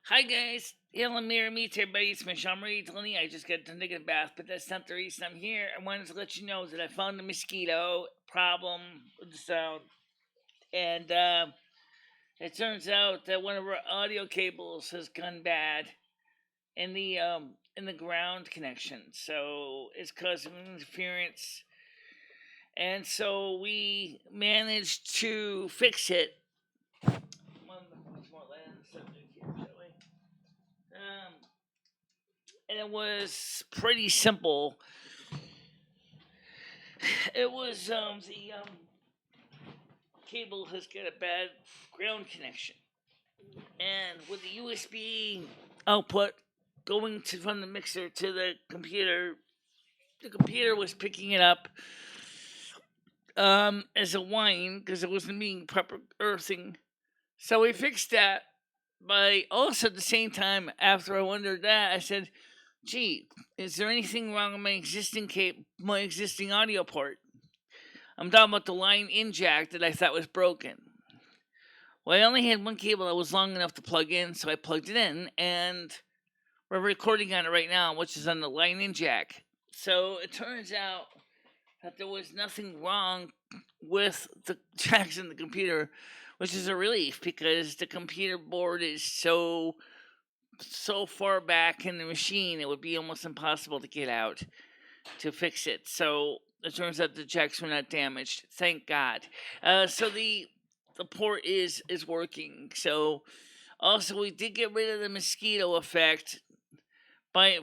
Hi guys, meet everybody. It's MicheleMarieDalene. I just got done taking a bath, but that's not the reason I'm here. I wanted to let you know that I found a mosquito problem with the sound, and it turns out that one of our audio cables has gone bad in the ground connection, so it's causing interference. And so we managed to fix it. Much more light on the subject here, shall we? And it was pretty simple. It was the cable has got a bad ground connection, and with the USB output going to from the mixer to the computer was picking it up as a whine because it wasn't being proper earthing. So we fixed that. But also at the same time, after I wondered that, I said, "Gee, is there anything wrong with my existing audio port?" I'm talking about the line in jack that I thought was broken. Well, I only had one cable that was long enough to plug in, so I plugged it in, and we're recording on it right now, which is on the line in jack. So it turns out that there was nothing wrong with the jacks in the computer, which is a relief because the computer board is so far back in the machine it would be almost impossible to get out to fix it. So it turns out the jacks were not damaged. Thank God. So the port is working. So also we did get rid of the mosquito effect by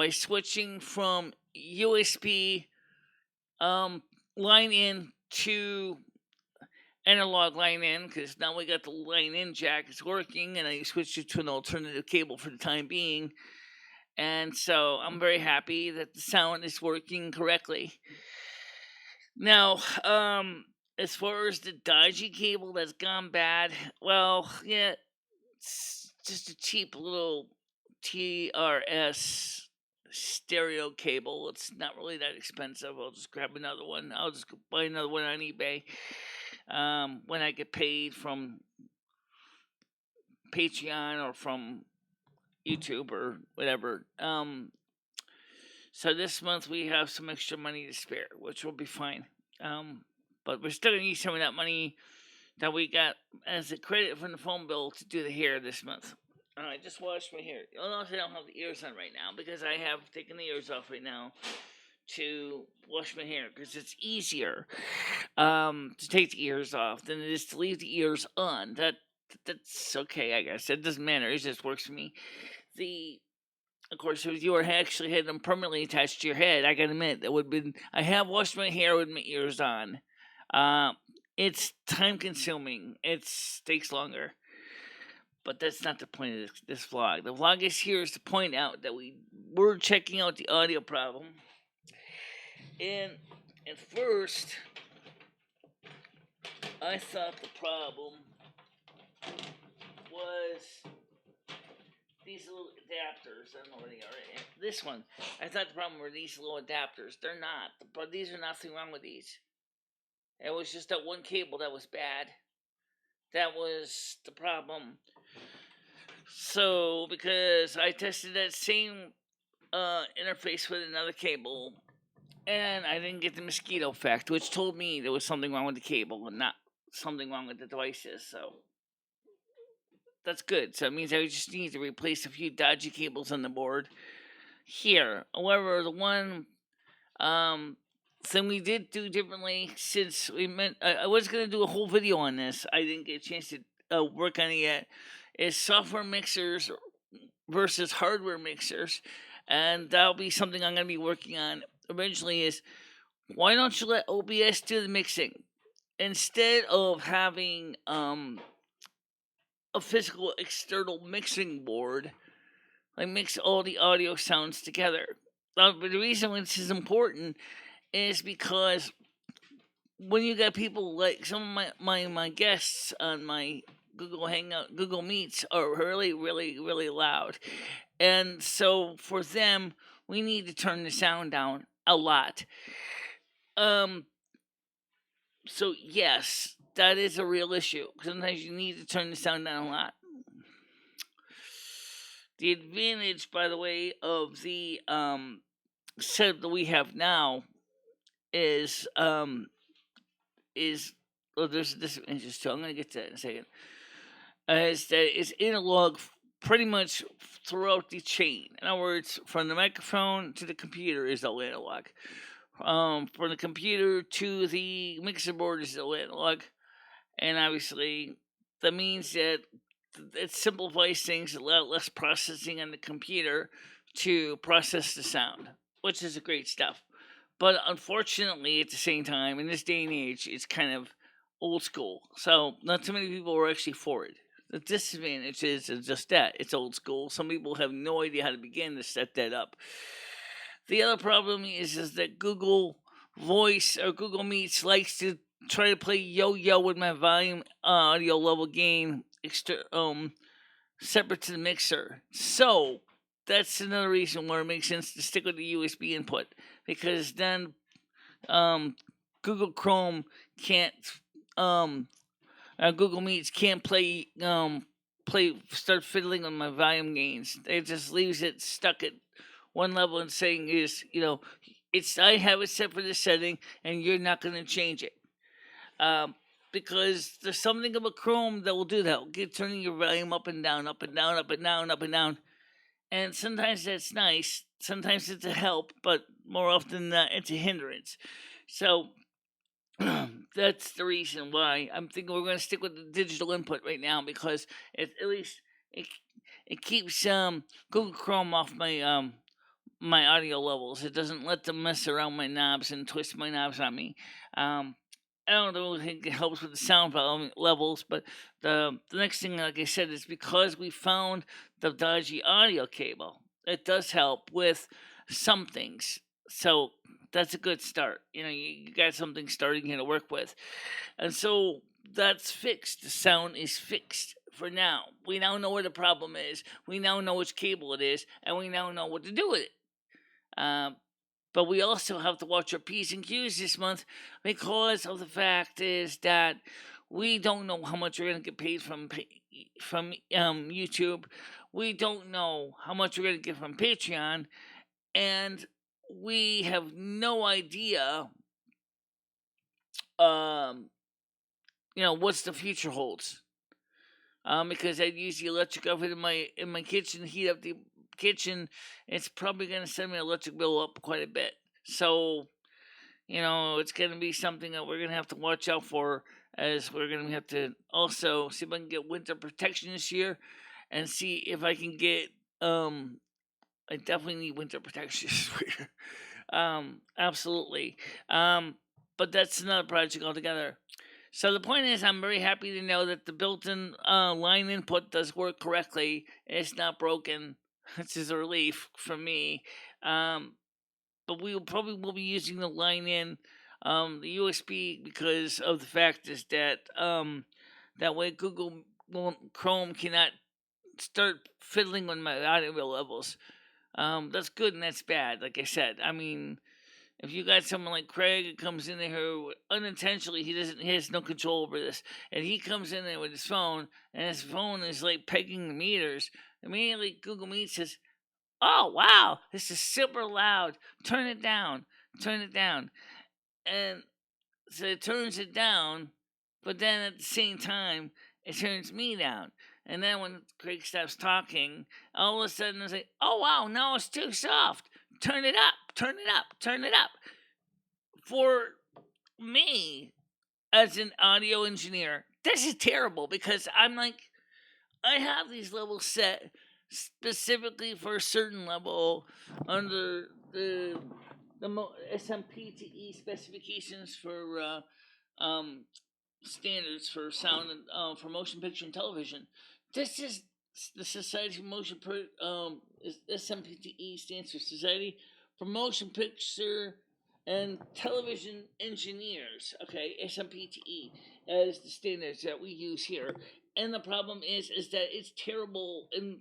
switching from USB line in to analog line in, because now we got the line in jack. It's working, and I switched it to an alternative cable for the time being. And so I'm very happy that the sound is working correctly. Now, as far as the dodgy cable that's gone bad, well, yeah, it's just a cheap little TRS stereo cable. It's not really that expensive. I'll just grab another one. I'll just buy another one on eBay when I get paid from Patreon or from YouTube or whatever. So this month we have some extra money to spare, which will be fine. But we're still gonna use some of that money that we got as a credit from the phone bill to do the hair this month. I just washed my hair. You'll notice I don't have the ears on right now because I have taken the ears off right now to wash my hair because it's easier to take the ears off than it is to leave the ears on. That's okay, I guess. It doesn't matter. It just works for me. Of course, if you were actually had them permanently attached to your head, I gotta admit that would have been. I have washed my hair with my ears on. Uh, it's time consuming. It takes longer. But that's not the point of this vlog. The vlog is here is to point out that we're checking out the audio problem. And at first, I thought the problem was these little adapters. I don't know where they are. This one, I thought the problem were these little adapters. They're not. But these are nothing wrong with these. It was just that one cable that was bad. That was the problem. So, because I tested that same interface with another cable, and I didn't get the mosquito effect, which told me there was something wrong with the cable and not something wrong with the devices. So that's good. So it means I just need to replace a few dodgy cables on the board here. However, the one thing we did do differently, since I was going to do a whole video on this, I didn't get a chance to work on it yet, is software mixers versus hardware mixers. And that'll be something I'm going to be working on eventually. Is why don't you let OBS do the mixing instead of having a physical external mixing board, like mix all the audio sounds together. But the reason this is important is because when you got people like some of my guests on my Google Hangout, Google Meets are really, really, really loud. And so for them, we need to turn the sound down a lot. So yes, that is a real issue. Sometimes you need to turn the sound down a lot. The advantage, by the way, of the setup that we have now is well, there's this interest too. I'm gonna get to that in a second. Is that it's analog pretty much throughout the chain. In other words, from the microphone to the computer is all analog. From the computer to the mixer board is all analog, and obviously that means that it simplifies things, a lot less processing on the computer to process the sound, which is a great stuff. But unfortunately, at the same time, in this day and age, it's kind of old school. So not too many people are actually for it. The disadvantage is just that it's old school. Some people have no idea how to begin to set that up. The other problem is that Google Voice or Google Meets likes to try to play yo-yo with my volume audio level gain separate to the mixer. So that's another reason why it makes sense to stick with the USB input, because then Google Chrome can't Google Meets can't start fiddling on my volume gains. It just leaves it stuck at one level and saying is, I have it set for this setting and you're not going to change it. Because there's something about Chrome that will do that. Will get turning your volume up and down, up and down, up and down, up and down. And sometimes that's nice. Sometimes it's a help, but more often than not, it's a hindrance. So that's the reason why I'm thinking we're going to stick with the digital input right now, because at least it keeps Google Chrome off my my audio levels. It doesn't let them mess around my knobs and twist my knobs on me. I don't really think it helps with the sound volume levels, but the next thing, like I said, is because we found the dodgy audio cable. It does help with some things, so that's a good start. You got something starting here to work with, and so that's fixed. The sound is fixed for now. We now know where the problem is. We now know which cable it is, and we now know what to do with it. But we also have to watch our P's and Q's this month, because of the fact is that we don't know how much we're going to get paid from YouTube. We don't know how much we're going to get from Patreon, and we have no idea, what's the future holds. Because I use the electric oven in my kitchen to heat up the kitchen. It's probably going to send my electric bill up quite a bit. So, it's going to be something that we're going to have to watch out for, as we're going to have to also see if I can get winter protection this year, and see if I can get, I definitely need winter protection this year. Absolutely. But that's another project altogether. So the point is, I'm very happy to know that the built-in line input does work correctly. It's not broken. Which is a relief for me. But we will be using the line in, the USB, because of the fact is that that way Google Chrome cannot start fiddling on my audio levels. That's good and that's bad. Like I said, I mean, if you got someone like Craig who comes in there who unintentionally he has no control over this, and he comes in there with his phone, and his phone is like pegging the meters, immediately Google Meet says, "Oh wow, this is super loud. Turn it down. Turn it down." And so it turns it down, but then at the same time it turns me down. And then when Craig stops talking, all of a sudden it's like, "Oh wow, no, it's too soft. Turn it up. Turn it up. Turn it up." For me, as an audio engineer, this is terrible, because I'm like, I have these levels set specifically for a certain level under the SMPTE specifications for standards for sound and for motion picture and television. This is the Society for Motion SMPTE stands for Society for Motion Picture and Television Engineers. Okay, SMPTE as the standards that we use here. And the problem is that it's terrible, and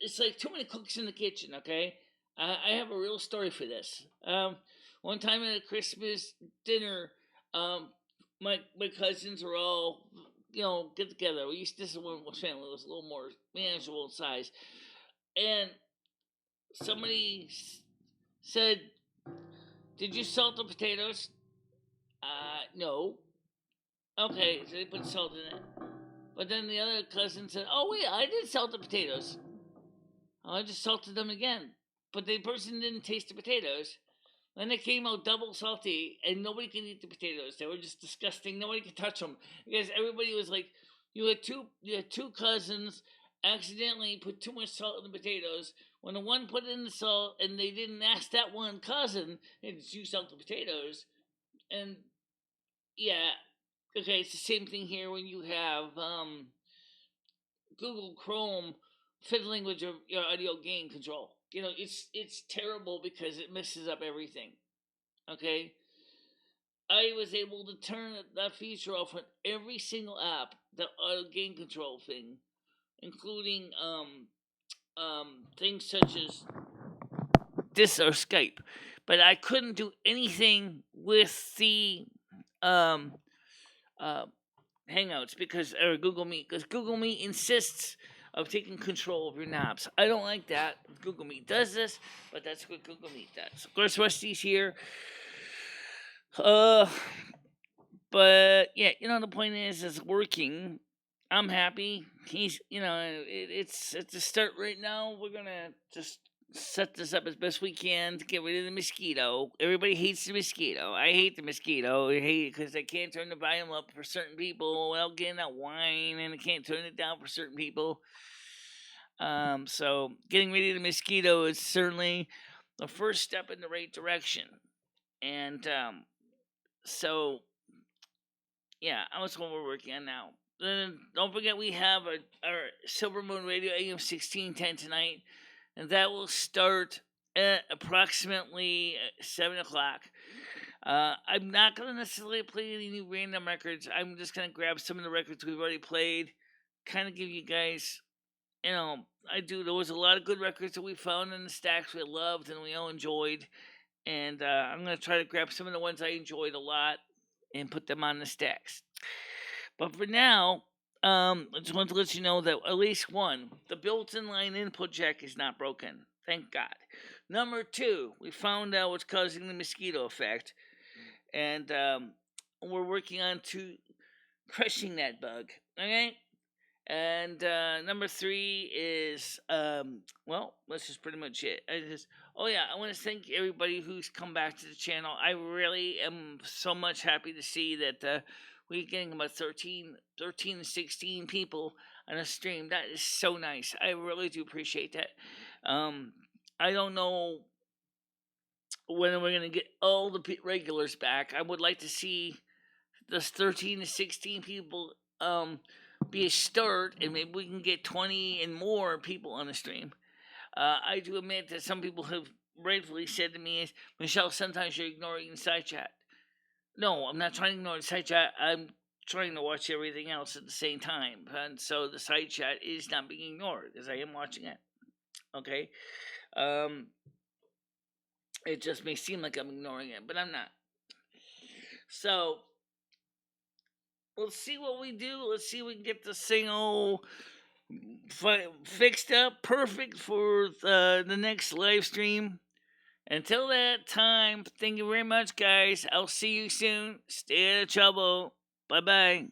it's like too many cooks in the kitchen. Okay, I have a real story for this. One time at a Christmas dinner, my cousins were all get together. This one family was a little more manageable in size, and somebody said, "Did you salt the potatoes?" No. Okay, so they put salt in it. But then the other cousin said, "Oh wait, I did salt the potatoes. I just salted them again." But the person didn't taste the potatoes. Then they came out double salty, and nobody could eat the potatoes. They were just disgusting. Nobody could touch them because everybody was like, you had two cousins accidentally put too much salt in the potatoes. When the one put in the salt, and they didn't ask that one cousin, "Hey, did you salt the potatoes?" And yeah, okay, it's the same thing here when you have Google Chrome fiddling with your audio gain control. It's terrible because it messes up everything. Okay, I was able to turn that feature off on every single app, the audio gain control thing, including things such as this or Skype, but I couldn't do anything with the um Hangouts or Google Meet, because Google Meet insists of taking control of your knobs. I don't like that. Google Meet does this, but that's what Google Meet does. Of course, Rusty's here. But yeah, the point is, it's working. I'm happy. He's, it's at the start right now. We're gonna just set this up as best we can to get rid of the mosquito. Everybody hates the mosquito. I hate the mosquito. I hate it because I can't turn the volume up for certain people without getting that whine, and I can't turn it down for certain people. So getting rid of the mosquito is certainly the first step in the right direction. And so yeah, that's what we're working on now. Then don't forget we have our Silvermoon Radio AM 1610 tonight, and that will start at approximately 7 o'clock. I'm not going to necessarily play any new random records. I'm just going to grab some of the records we've already played, kind of give you guys, there was a lot of good records that we found in the stacks we loved and we all enjoyed, and I'm going to try to grab some of the ones I enjoyed a lot and put them on the stacks. But for now, I just want to let you know that at least one, the built-in line input jack is not broken. Thank God. Number 2, we found out what's causing the mosquito effect, and we're working on crushing that bug. Okay. And number 3 is that's just pretty much it. I want to thank everybody who's come back to the channel. I really am so much happy to see that we're getting about 13 to 16 people on a stream. That is so nice. I really do appreciate that. I don't know when we're gonna get all the regulars back. I would like to see those 13 to 16 people be a start, and maybe we can get 20 and more people on the stream. I do admit that some people have rightfully said to me, "Michelle, sometimes you're ignoring the side chat." No, I'm not trying to ignore the side chat. I'm trying to watch everything else at the same time, and so the side chat is not being ignored as I am watching it. Okay, it just may seem like I'm ignoring it, but I'm not. So let's see what we do. Let's see if we can get this thing all fixed up, perfect for the next live stream. Until that time, thank you very much, guys. I'll see you soon. Stay out of trouble. Bye bye.